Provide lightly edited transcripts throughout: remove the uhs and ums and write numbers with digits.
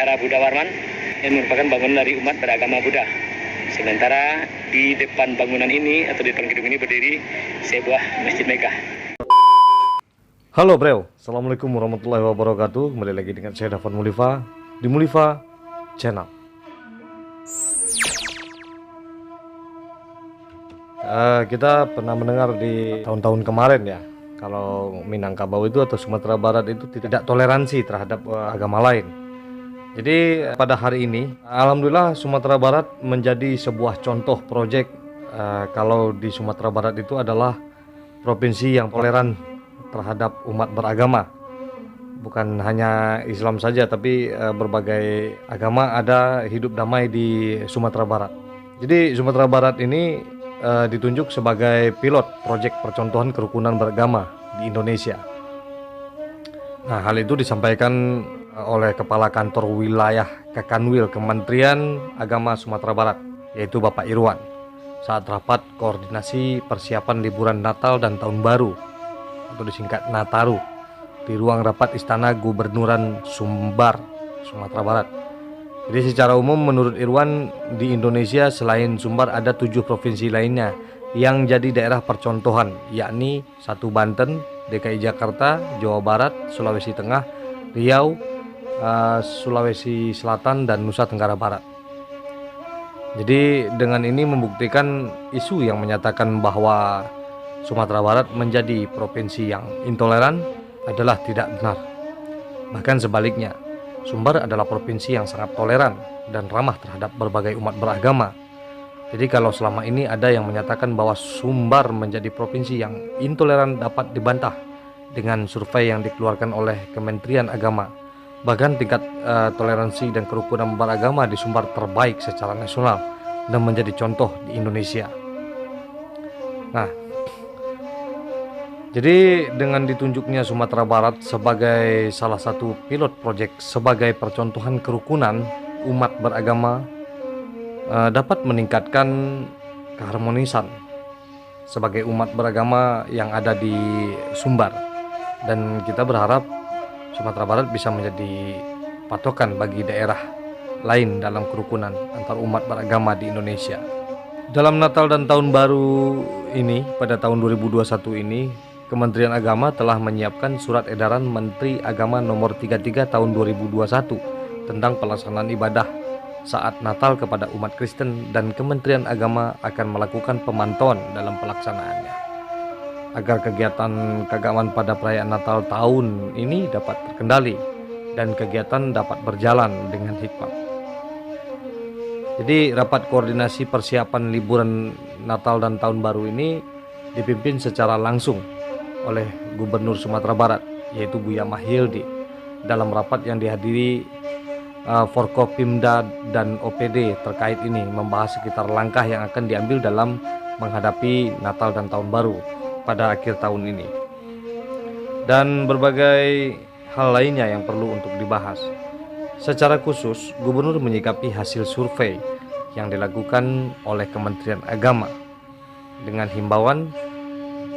Wihara Buddha Warman yang merupakan bangunan dari umat beragama Buddha. Sementara di depan bangunan ini atau di depan gedung ini berdiri sebuah Masjid Megah. Halo bro, Assalamualaikum warahmatullahi wabarakatuh. Kembali lagi dengan saya Dafan Mulifa di Mulifa Channel. Kita pernah mendengar di tahun-tahun kemarin ya, kalau Minangkabau itu atau Sumatera Barat itu tidak toleransi terhadap agama lain. Jadi pada hari ini, alhamdulillah Sumatera Barat menjadi sebuah contoh proyek. Kalau di Sumatera Barat itu adalah provinsi yang toleran terhadap umat beragama. Bukan hanya Islam saja, tapi berbagai agama ada hidup damai di Sumatera Barat. Jadi Sumatera Barat ini ditunjuk sebagai pilot proyek percontohan kerukunan beragama di Indonesia. Nah, hal itu disampaikan oleh Kepala Kantor Wilayah Kakanwil Kementerian Agama Sumatera Barat, yaitu Bapak Irwan, saat rapat koordinasi persiapan liburan Natal dan Tahun Baru atau disingkat Nataru di ruang rapat Istana Gubernuran Sumbar, Sumatera Barat. Jadi secara umum menurut Irwan, di Indonesia selain Sumbar ada 7 provinsi lainnya yang jadi daerah percontohan, yakni 1 Banten, DKI Jakarta, Jawa Barat, Sulawesi Tengah, Riau, Sulawesi Selatan, dan Nusa Tenggara Barat. Jadi dengan ini membuktikan isu yang menyatakan bahwa Sumatera Barat menjadi provinsi yang intoleran adalah tidak benar. Bahkan sebaliknya, Sumbar adalah provinsi yang sangat toleran dan ramah terhadap berbagai umat beragama. Jadi kalau selama ini ada yang menyatakan bahwa Sumbar menjadi provinsi yang intoleran dapat dibantah dengan survei yang dikeluarkan oleh Kementerian Agama. Bahkan tingkat toleransi dan kerukunan beragama di Sumbar terbaik secara nasional dan menjadi contoh di Indonesia. Nah, jadi dengan ditunjuknya Sumatera Barat sebagai salah satu pilot proyek sebagai percontohan kerukunan umat beragama dapat meningkatkan keharmonisan sebagai umat beragama yang ada di Sumbar. Dan kita berharap Sumatera Barat bisa menjadi patokan bagi daerah lain dalam kerukunan antar umat beragama di Indonesia. Dalam Natal dan Tahun Baru ini, pada tahun 2021 ini, Kementerian Agama telah menyiapkan surat edaran Menteri Agama nomor 33 tahun 2021 tentang pelaksanaan ibadah saat Natal kepada umat Kristen, dan Kementerian Agama akan melakukan pemantauan dalam pelaksanaannya agar kegiatan keagamaan pada perayaan Natal tahun ini dapat terkendali dan kegiatan dapat berjalan dengan hikmat. Jadi rapat koordinasi persiapan liburan Natal dan Tahun Baru ini dipimpin secara langsung oleh Gubernur Sumatera Barat, yaitu Buya Mahyildi. Dalam rapat yang dihadiri Forkopimda dan OPD terkait ini membahas sekitar langkah yang akan diambil dalam menghadapi Natal dan Tahun Baru pada akhir tahun ini, dan berbagai hal lainnya yang perlu untuk dibahas. Secara khusus, Gubernur menyikapi hasil survei yang dilakukan oleh Kementerian Agama dengan himbauan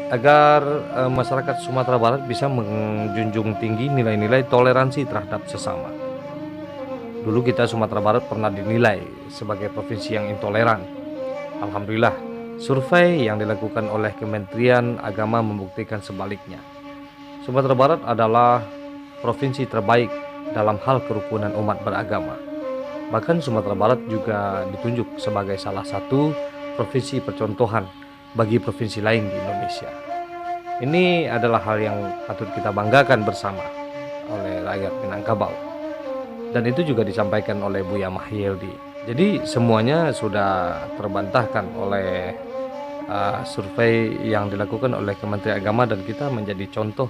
agar masyarakat Sumatera Barat bisa menjunjung tinggi nilai-nilai toleransi terhadap sesama. Dulu kita Sumatera Barat pernah dinilai sebagai provinsi yang intoleran. Alhamdulillah, survei yang dilakukan oleh Kementerian Agama membuktikan sebaliknya. Sumatera Barat adalah provinsi terbaik dalam hal kerukunan umat beragama. Bahkan Sumatera Barat juga ditunjuk sebagai salah satu provinsi percontohan bagi provinsi lain di Indonesia. Ini adalah hal yang patut kita banggakan bersama oleh rakyat Minangkabau. Dan itu juga disampaikan oleh Buya Mahyildi. Jadi semuanya sudah terbantahkan oleh survei yang dilakukan oleh Kementerian Agama, dan kita menjadi contoh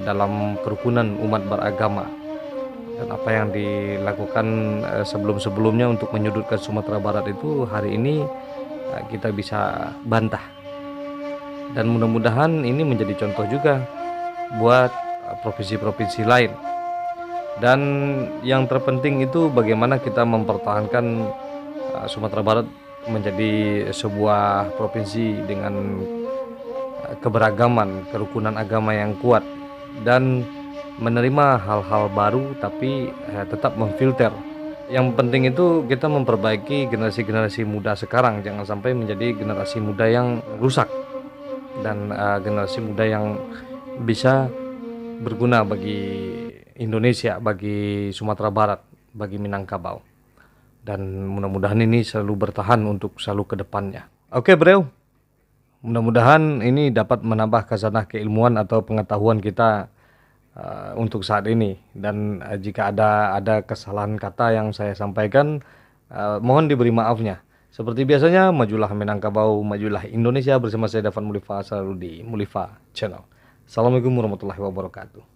dalam kerukunan umat beragama. Dan apa yang dilakukan sebelum-sebelumnya untuk menyudutkan Sumatera Barat itu hari ini kita bisa bantah, dan mudah-mudahan ini menjadi contoh juga buat provinsi-provinsi lain. Dan yang terpenting itu bagaimana kita mempertahankan Sumatera Barat menjadi sebuah provinsi dengan keberagaman, kerukunan agama yang kuat, dan menerima hal-hal baru tapi tetap memfilter. Yang penting itu kita memperbaiki generasi-generasi muda sekarang, jangan sampai menjadi generasi muda yang rusak dan generasi muda yang bisa berguna bagi Indonesia, bagi Sumatera Barat, bagi Minangkabau. Dan mudah-mudahan ini selalu bertahan untuk selalu ke depannya. Oke, Bro. Mudah-mudahan ini dapat menambah khazanah keilmuan atau pengetahuan kita untuk saat ini. Dan jika ada kesalahan kata yang saya sampaikan, mohon diberi maafnya. Seperti biasanya, majulah Minangkabau, majulah Indonesia, bersama saya Dafan Mulifa, selalu di Mulifa Channel. Assalamualaikum warahmatullahi wabarakatuh.